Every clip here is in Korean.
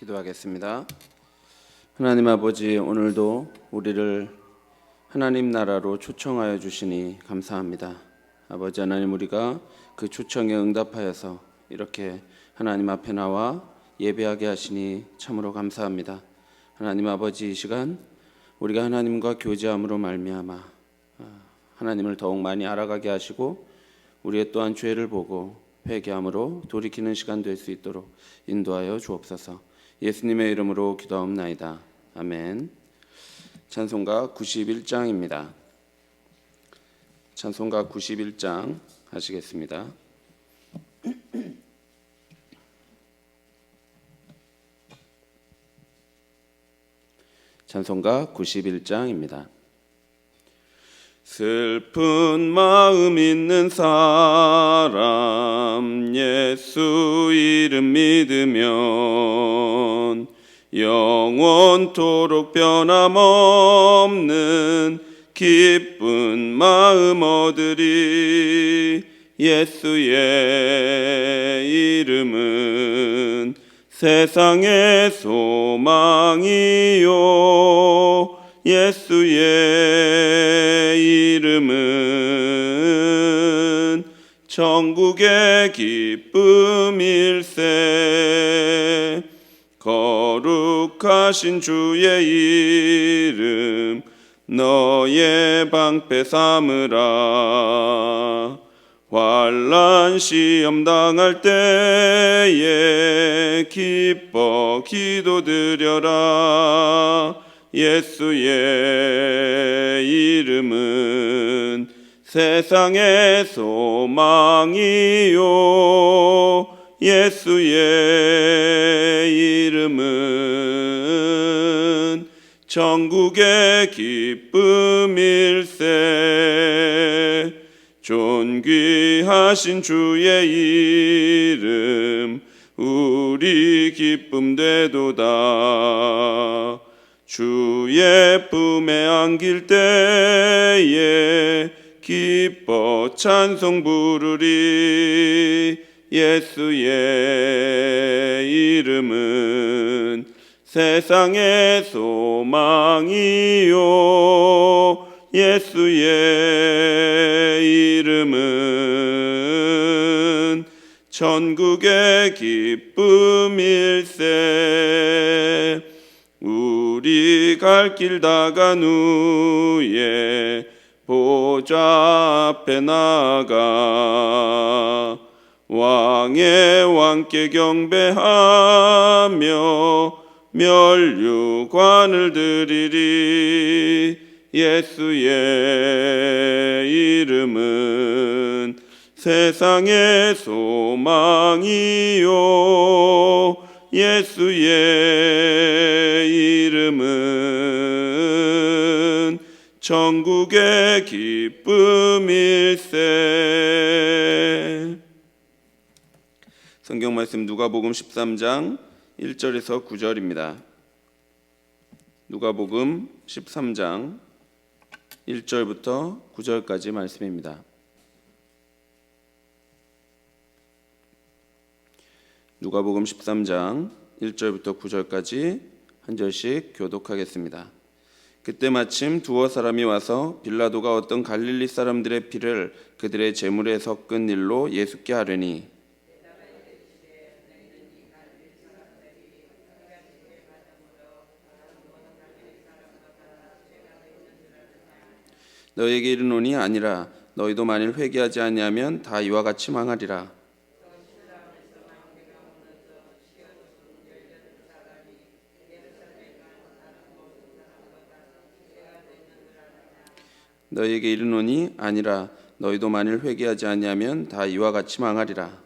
기도하겠습니다. 하나님 아버지, 오늘도 우리를 하나님 나라로 초청하여 주시니 감사합니다. 아버지 하나님, 우리가 그 초청에 응답하여서 이렇게 하나님 앞에 나와 예배하게 하시니 참으로 감사합니다. 하나님 아버지, 이 시간 우리가 하나님과 교제함으로 말미암아 하나님을 더욱 많이 알아가게 하시고 우리의 또한 죄를 보고 회개함으로 돌이키는 시간 될 수 있도록 인도하여 주옵소서. 예수님의 이름으로 기도하옵나이다. 아멘. 찬송가 91장입니다. 찬송가 91장 하시겠습니다. 찬송가 91장입니다. 슬픈 마음 있는 사람 예수 이름 믿으면 영원토록 변함없는 기쁜 마음 얻으리. 예수의 이름은 세상의 소망이요 예수의 이름은 천국의 기쁨일세. 거룩하신 주의 이름 너의 방패 삼으라. 환난 시험 당할 때에 기뻐 기도드려라. 예수의 이름은 세상의 소망이요 예수의 이름은 천국의 기쁨일세. 존귀하신 주의 이름 우리 기쁨 되도다. 주의 품에 안길 때에 기뻐 찬송 부르리. 예수의 이름은 세상의 소망이요 예수의 이름은 천국의 기쁨일세. 우리 갈 길 다간 후에 보좌 앞에 나가 왕의 왕께 경배하며 면류관을 드리리. 예수의 이름은 세상의 소망이요 예수의 이름은 천국의 기쁨일세. 성경 말씀 누가복음 13장 1절에서 9절입니다. 누가복음 13장 1절부터 9절까지 말씀입니다. 누가복음 13장 1절부터 9절까지 한 절씩 교독하겠습니다. 그때 마침 두어 사람이 와서 빌라도가 어떤 갈릴리 사람들의 피를 그들의 제물에 섞은 일로 예수께 하려니 너에게 이르노니 아니라 너희도 만일 회개하지 아니하면 다 이와 같이 망하리라. 너희에게 이르노니 아니라 너희도 만일 회개하지 아니하면 다 이와 같이 망하리라.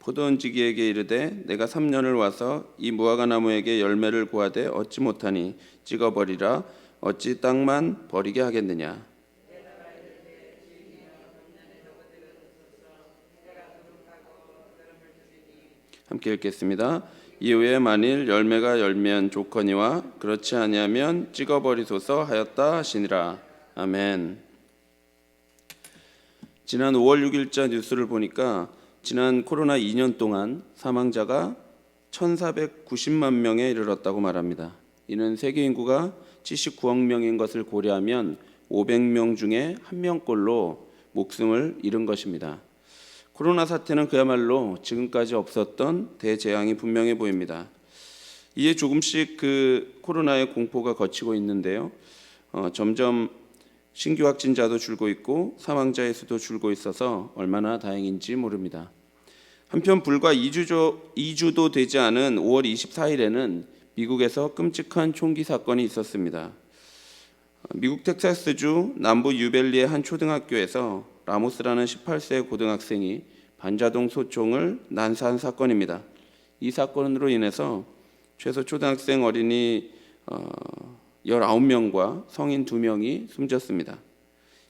포도원지기에게 이르되 내가 3년을 와서 이 무화과 나무에게 열매를 구하되 얻지 못하니 찍어버리라. 어찌 땅만 버리게 하겠느냐. 함께 읽겠습니다. 이후에 만일 열매가 열면 좋거니와 그렇지 아니하면 찍어버리소서 하였다 하시니라. 아멘. 지난 5월 6일자 뉴스를 보니까 지난 코로나 2년 동안 사망자가 1,490만 명에 이르렀다고 말합니다. 이는 세계 인구가 79억 명인 것을 고려하면 500명 중에 1명꼴로 목숨을 잃은 것입니다. 코로나 사태는 그야말로 지금까지 없었던 대재앙이 분명해 보입니다. 이에 조금씩 그 코로나의 공포가 걷히고 있는데요. 점점 신규 확진자도 줄고 있고 사망자의 수도 줄고 있어서 얼마나 다행인지 모릅니다. 한편 불과 2주도 되지 않은 5월 24일에는 미국에서 끔찍한 총기 사건이 있었습니다. 미국 텍사스주 남부 유밸리의 한 초등학교에서 라모스라는 18세 고등학생이 반자동 소총을 난사한 사건입니다. 이 사건으로 인해서 최소 초등학생 어린이 19명과 성인 2명이 숨졌습니다.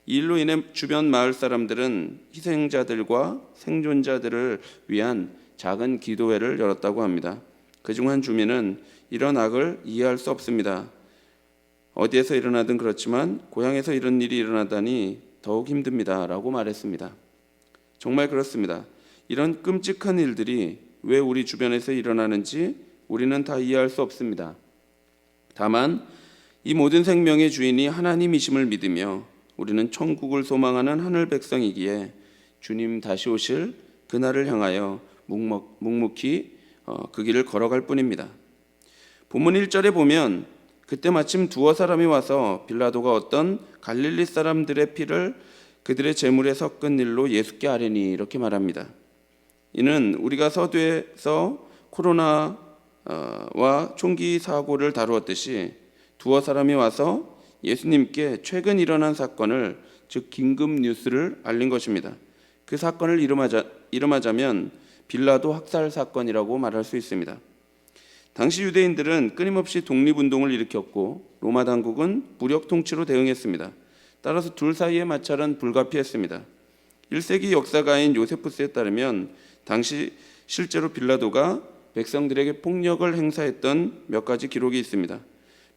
이 일로 인해 주변 마을 사람들은 희생자들과 생존자들을 위한 작은 기도회를 열었다고 합니다. 그중 한 주민은 이런 악을 이해할 수 없습니다. 어디에서 일어나든 그렇지만 고향에서 이런 일이 일어나다니 더욱 힘듭니다 라고 말했습니다. 정말 그렇습니다. 이런 끔찍한 일들이 왜 우리 주변에서 일어나는지 우리는 다 이해할 수 없습니다. 다만 이 모든 생명의 주인이 하나님이심을 믿으며 우리는 천국을 소망하는 하늘 백성이기에 주님 다시 오실 그날을 향하여 묵묵히 그 길을 걸어갈 뿐입니다. 본문 1절에 보면 그때 마침 두어 사람이 와서 빌라도가 어떤 갈릴리 사람들의 피를 그들의 제물에 섞은 일로 예수께 아뢰니 이렇게 말합니다. 이는 우리가 서두에서 코로나와 총기 사고를 다루었듯이 두어 사람이 와서 예수님께 최근 일어난 사건을 즉 긴급 뉴스를 알린 것입니다. 그 사건을 이름하자면 빌라도 학살 사건이라고 말할 수 있습니다. 당시 유대인들은 끊임없이 독립운동을 일으켰고 로마 당국은 무력 통치로 대응했습니다. 따라서 둘 사이의 마찰은 불가피했습니다. 1세기 역사가인 요세푸스에 따르면 당시 실제로 빌라도가 백성들에게 폭력을 행사했던 몇 가지 기록이 있습니다.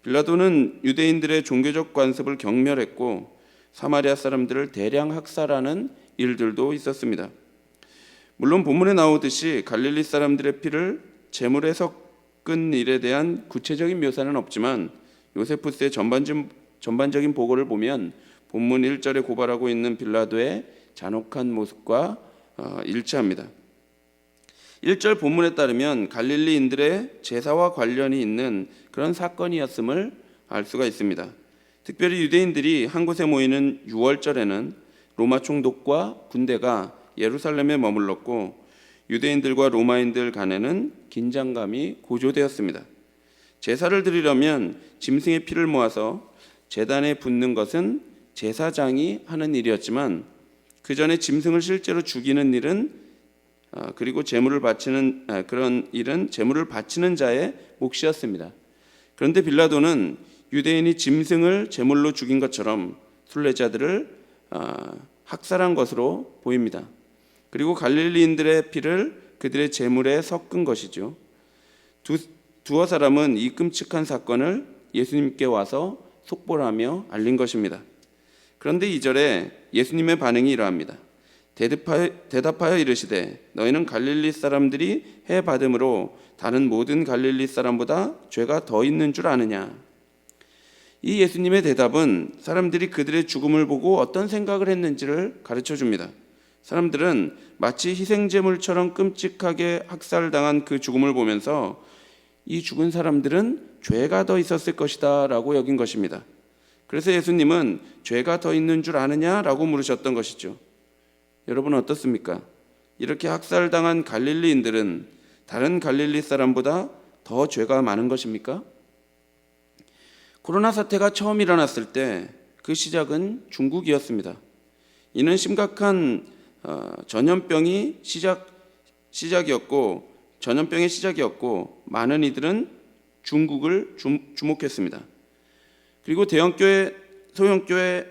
빌라도는 유대인들의 종교적 관습을 경멸했고 사마리아 사람들을 대량 학살하는 일들도 있었습니다. 물론 본문에 나오듯이 갈릴리 사람들의 피를 제물에 섞은 일에 대한 구체적인 묘사는 없지만 요세푸스의 전반적인 보고를 보면 본문 1절에 고발하고 있는 빌라도의 잔혹한 모습과 일치합니다. 1절 본문에 따르면 갈릴리인들의 제사와 관련이 있는 그런 사건이었음을 알 수가 있습니다. 특별히 유대인들이 한 곳에 모이는 6월절에는 로마 총독과 군대가 예루살렘에 머물렀고 유대인들과 로마인들 간에는 긴장감이 고조되었습니다. 제사를 드리려면 짐승의 피를 모아서 제단에 붓는 것은 제사장이 하는 일이었지만 그 전에 짐승을 실제로 죽이는 일은 그리고 제물을 바치는 그런 일은 제물을 바치는 자의 몫이었습니다. 그런데 빌라도는 유대인이 짐승을 제물로 죽인 것처럼 순례자들을 학살한 것으로 보입니다. 그리고 갈릴리인들의 피를 그들의 제물에 섞은 것이죠. 두어 사람은 이 끔찍한 사건을 예수님께 와서 속보하며 알린 것입니다. 그런데 2절에 예수님의 반응이 이러합니다. 대답하여 이르시되 너희는 갈릴리 사람들이 해 받음으로 다른 모든 갈릴리 사람보다 죄가 더 있는 줄 아느냐. 이 예수님의 대답은 사람들이 그들의 죽음을 보고 어떤 생각을 했는지를 가르쳐 줍니다. 사람들은 마치 희생제물처럼 끔찍하게 학살당한 그 죽음을 보면서 이 죽은 사람들은 죄가 더 있었을 것이다 라고 여긴 것입니다. 그래서 예수님은 죄가 더 있는 줄 아느냐라고 물으셨던 것이죠. 여러분 어떻습니까? 이렇게 학살당한 갈릴리인들은 다른 갈릴리 사람보다 더 죄가 많은 것입니까? 코로나 사태가 처음 일어났을 때 그 시작은 중국이었습니다. 이는 심각한 전염병의 시작이었고 많은 이들은 중국을 주목했습니다. 그리고 대형교회, 소형교회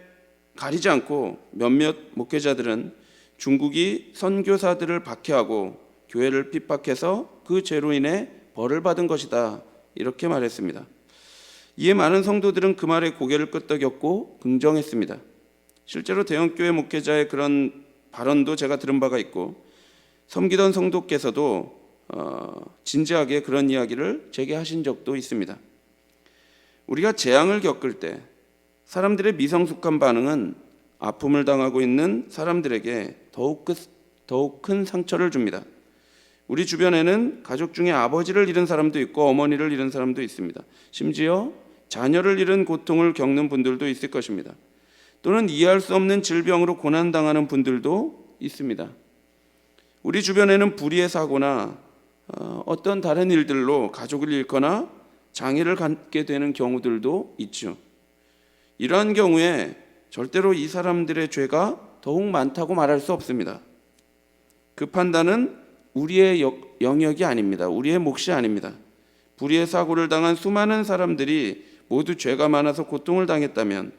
가리지 않고 몇몇 목회자들은 중국이 선교사들을 박해하고 교회를 핍박해서 그 죄로 인해 벌을 받은 것이다 이렇게 말했습니다. 이에 많은 성도들은 그 말에 고개를 끄덕였고 긍정했습니다. 실제로 대형교회 목회자의 그런 발언도 제가 들은 바가 있고, 섬기던 성도께서도 진지하게 그런 이야기를 제게 하신 적도 있습니다. 우리가 재앙을 겪을 때 사람들의 미성숙한 반응은 아픔을 당하고 있는 사람들에게 더욱 큰 상처를 줍니다. 우리 주변에는 가족 중에 아버지를 잃은 사람도 있고 어머니를 잃은 사람도 있습니다. 심지어 자녀를 잃은 고통을 겪는 분들도 있을 것입니다. 또는 이해할 수 없는 질병으로 고난당하는 분들도 있습니다. 우리 주변에는 불의의 사고나 어떤 다른 일들로 가족을 잃거나 장애를 갖게 되는 경우들도 있죠. 이러한 경우에 절대로 이 사람들의 죄가 더욱 많다고 말할 수 없습니다. 그 판단은 우리의 영역이 아닙니다. 우리의 몫이 아닙니다. 불의의 사고를 당한 수많은 사람들이 모두 죄가 많아서 고통을 당했다면,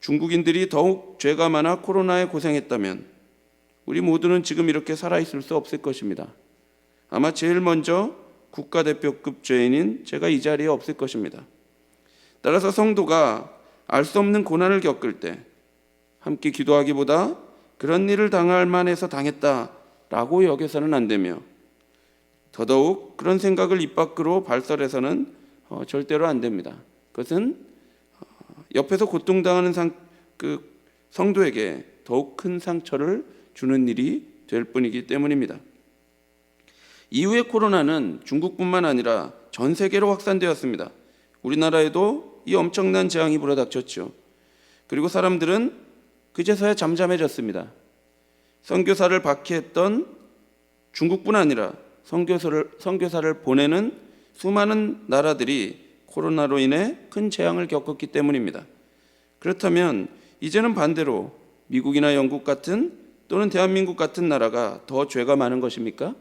중국인들이 더욱 죄가 많아 코로나에 고생했다면 우리 모두는 지금 이렇게 살아있을 수 없을 것입니다. 아마 제일 먼저 국가대표급 죄인인 제가 이 자리에 없을 것입니다. 따라서 성도가 알 수 없는 고난을 겪을 때 함께 기도하기보다 그런 일을 당할 만해서 당했다라고 여겨서는 안 되며, 더더욱 그런 생각을 입 밖으로 발설해서는 절대로 안 됩니다. 그것은 옆에서 고통당하는 그 성도에게 더욱 큰 상처를 주는 일이 될 뿐이기 때문입니다. 이후에 코로나는 중국뿐만 아니라 전 세계로 확산되었습니다. 우리나라에도 이 엄청난 재앙이 불어닥쳤죠. 그리고 사람들은 그제서야 잠잠해졌습니다. 선교사를 박해했던 중국뿐 아니라 선교사를 보내는 수많은 나라들이 코로나로 인해 큰 재앙을 겪었기 때문입니다. 그렇다면 이제는 반대로 미국이나 영국 같은, 또는 대한민국 같은 나라가 더 죄가 많은 것입니까?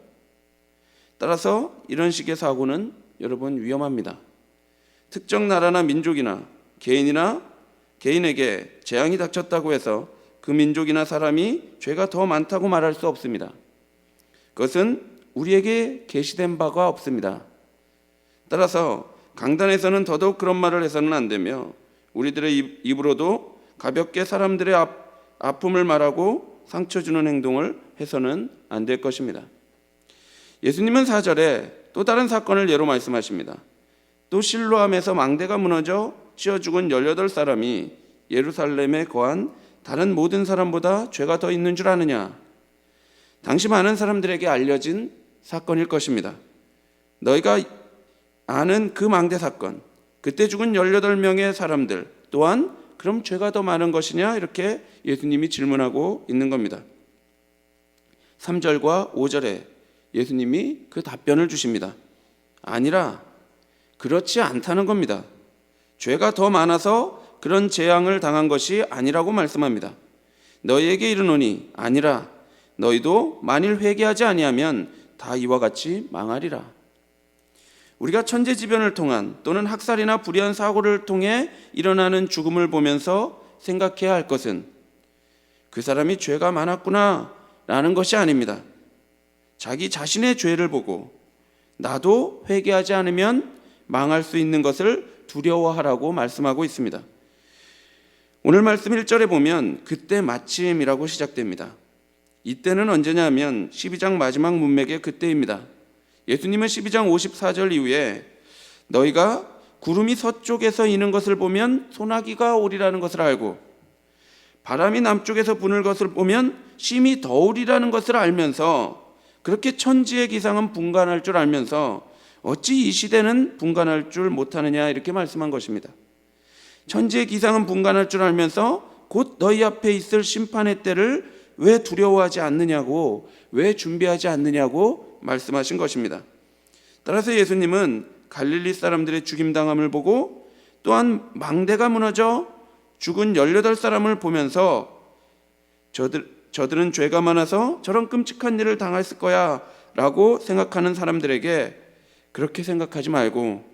따라서 이런 식의 사고는 여러분 위험합니다. 특정 나라나 민족이나 개인에게 재앙이 닥쳤다고 해서 그 민족이나 사람이 죄가 더 많다고 말할 수 없습니다. 그것은 우리에게 계시된 바가 없습니다. 따라서 강단에서는 더더욱 그런 말을 해서는 안 되며, 우리들의 입으로도 가볍게 사람들의 아픔을 말하고 상처 주는 행동을 해서는 안 될 것입니다. 예수님은 4절에 또 다른 사건을 예로 말씀하십니다. 또 실로암에서 망대가 무너져 씌어 죽은 18사람이 예루살렘에 거한 다른 모든 사람보다 죄가 더 있는 줄 아느냐? 당시 많은 사람들에게 알려진 사건일 것입니다. 너희가 아는 그 망대 사건, 그때 죽은 18명의 사람들 또한 그럼 죄가 더 많은 것이냐? 이렇게 예수님이 질문하고 있는 겁니다. 3절과 5절에 예수님이 그 답변을 주십니다. 아니라, 그렇지 않다는 겁니다. 죄가 더 많아서 그런 재앙을 당한 것이 아니라고 말씀합니다. 너희에게 이르노니 아니라, 너희도 만일 회개하지 아니하면 다 이와 같이 망하리라. 우리가 천재지변을 통한, 또는 학살이나 불의한 사고를 통해 일어나는 죽음을 보면서 생각해야 할 것은 그 사람이 죄가 많았구나 라는 것이 아닙니다. 자기 자신의 죄를 보고 나도 회개하지 않으면 망할 수 있는 것을 두려워하라고 말씀하고 있습니다. 오늘 말씀 1절에 보면 그때 마침이라고 시작됩니다. 이때는 언제냐 하면 12장 마지막 문맥의 그때입니다. 예수님은 12장 54절 이후에 너희가 구름이 서쪽에서 이는 것을 보면 소나기가 오리라는 것을 알고 바람이 남쪽에서 부는 것을 보면 심히 더우리라는 것을 알면서, 그렇게 천지의 기상은 분간할 줄 알면서 어찌 이 시대는 분간할 줄 못하느냐, 이렇게 말씀한 것입니다. 천지의 기상은 분간할 줄 알면서 곧 너희 앞에 있을 심판의 때를 왜 두려워하지 않느냐고, 왜 준비하지 않느냐고 말씀하신 것입니다. 따라서 예수님은 갈릴리 사람들의 죽임당함을 보고, 또한 망대가 무너져 죽은 18사람을 보면서 저들은 죄가 많아서 저런 끔찍한 일을 당했을 거야 라고 생각하는 사람들에게 그렇게 생각하지 말고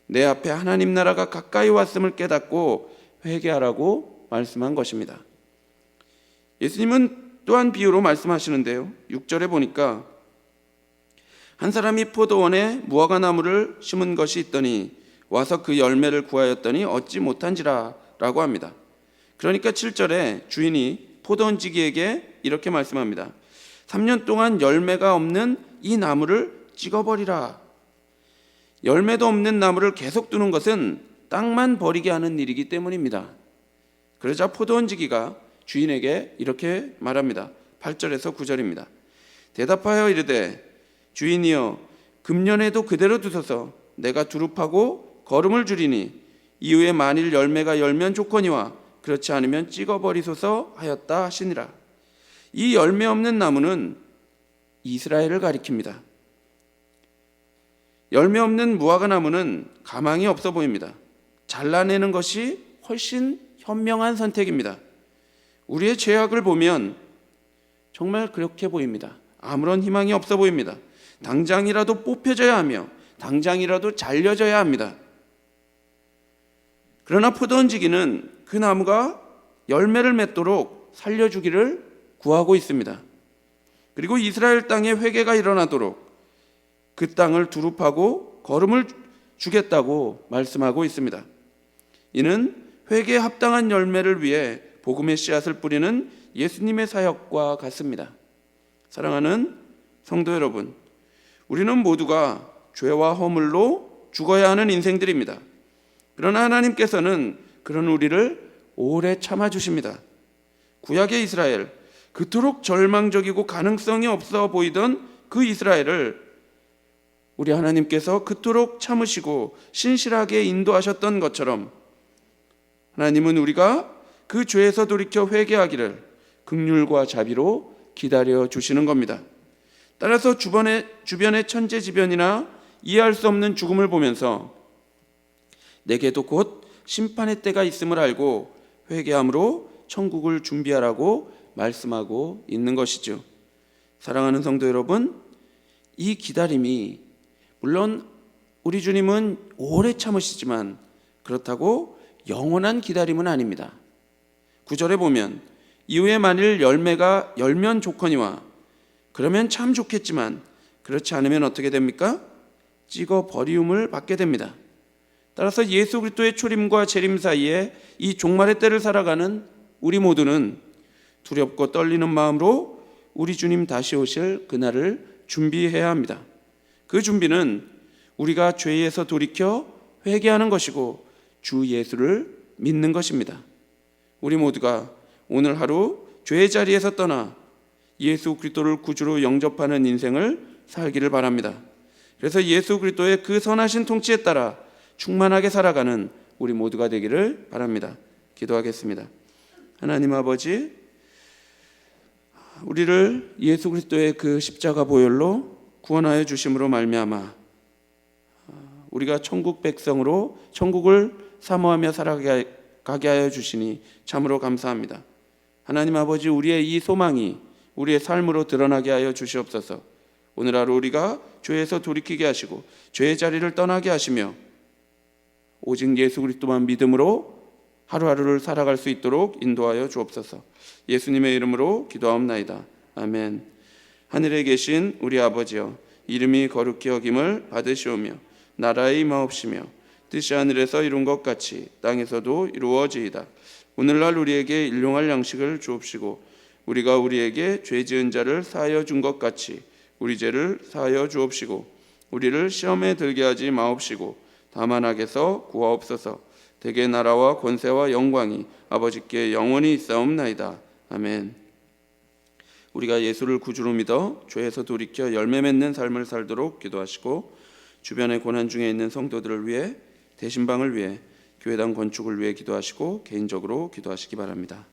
내 앞에 하나님 나라가 가까이 왔음을 깨닫고 회개하라고 말씀한 것입니다. 예수님은 또한 비유로 말씀하시는데요, 6절에 보니까 한 사람이 포도원에 무화과 나무를 심은 것이 있더니 와서 그 열매를 구하였더니 얻지 못한지라 라고 합니다. 그러니까 7절에 주인이 포도원지기에게 이렇게 말씀합니다. 3년 동안 열매가 없는 이 나무를 찍어버리라. 열매도 없는 나무를 계속 두는 것은 땅만 버리게 하는 일이기 때문입니다. 그러자 포도원지기가 주인에게 이렇게 말합니다. 8절에서 9절입니다. 대답하여 이르되 주인이여 금년에도 그대로 두소서. 내가 두릅하고 거름을 줄이니 이후에 만일 열매가 열면 좋거니와 그렇지 않으면 찍어버리소서 하였다 하시니라. 이 열매 없는 나무는 이스라엘을 가리킵니다. 열매 없는 무화과 나무는 가망이 없어 보입니다. 잘라내는 것이 훨씬 현명한 선택입니다. 우리의 죄악을 보면 정말 그렇게 보입니다. 아무런 희망이 없어 보입니다. 당장이라도 뽑혀져야 하며 당장이라도 잘려져야 합니다. 그러나 포도원지기는 그 나무가 열매를 맺도록 살려주기를 구하고 있습니다. 그리고 이스라엘 땅에 회개가 일어나도록 그 땅을 두릅하고 거름을 주겠다고 말씀하고 있습니다. 이는 회개에 합당한 열매를 위해 복음의 씨앗을 뿌리는 예수님의 사역과 같습니다. 사랑하는 성도 여러분, 우리는 모두가 죄와 허물로 죽어야 하는 인생들입니다. 그러나 하나님께서는 그런 우리를 오래 참아주십니다. 구약의 이스라엘, 그토록 절망적이고 가능성이 없어 보이던 그 이스라엘을 우리 하나님께서 그토록 참으시고 신실하게 인도하셨던 것처럼 하나님은 우리가 그 죄에서 돌이켜 회개하기를 긍휼과 자비로 기다려 주시는 겁니다. 따라서 주변의 천재지변이나 이해할 수 없는 죽음을 보면서 내게도 곧 심판의 때가 있음을 알고 회개함으로 천국을 준비하라고 말씀하고 있는 것이죠. 사랑하는 성도 여러분, 이 기다림이 물론 우리 주님은 오래 참으시지만 그렇다고 영원한 기다림은 아닙니다. 9절에 보면 이후에 만일 열매가 열면 좋거니와 그러면 참 좋겠지만 그렇지 않으면 어떻게 됩니까? 찍어 버리움을 받게 됩니다. 따라서 예수 그리스도의 초림과 재림 사이에 이 종말의 때를 살아가는 우리 모두는 두렵고 떨리는 마음으로 우리 주님 다시 오실 그날을 준비해야 합니다. 그 준비는 우리가 죄에서 돌이켜 회개하는 것이고 주 예수를 믿는 것입니다. 우리 모두가 오늘 하루 죄의 자리에서 떠나 예수 그리스도를 구주로 영접하는 인생을 살기를 바랍니다. 그래서 예수 그리스도의 그 선하신 통치에 따라 충만하게 살아가는 우리 모두가 되기를 바랍니다. 기도하겠습니다. 하나님 아버지, 우리를 예수 그리스도의 그 십자가 보혈로 구원하여 주심으로 말미암아 우리가 천국 백성으로 천국을 사모하며 살아가게 하여 주시니 참으로 감사합니다. 하나님 아버지, 우리의 이 소망이 우리의 삶으로 드러나게 하여 주시옵소서. 오늘 하루 우리가 죄에서 돌이키게 하시고 죄의 자리를 떠나게 하시며 오직 예수 그리스도만 믿음으로 하루하루를 살아갈 수 있도록 인도하여 주옵소서. 예수님의 이름으로 기도하옵나이다. 아멘. 하늘에 계신 우리 아버지여, 이름이 거룩히 여김을 받으시오며 나라의 임하옵시며 뜻이 하늘에서 이룬 것 같이 땅에서도 이루어지이다. 오늘날 우리에게 일용할 양식을 주옵시고 우리가 우리에게 죄 지은 자를 사하여 준 것 같이 우리 죄를 사하여 주옵시고 우리를 시험에 들게 하지 마옵시고 다만 악에서 구하옵소서. 대개 나라와 권세와 영광이 아버지께 영원히 있사옵나이다. 아멘. 우리가 예수를 구주로 믿어 죄에서 돌이켜 열매 맺는 삶을 살도록 기도하시고 주변의 고난 중에 있는 성도들을 위해 대신방을 위해 교회당 건축을 위해 기도하시고 개인적으로 기도하시기 바랍니다.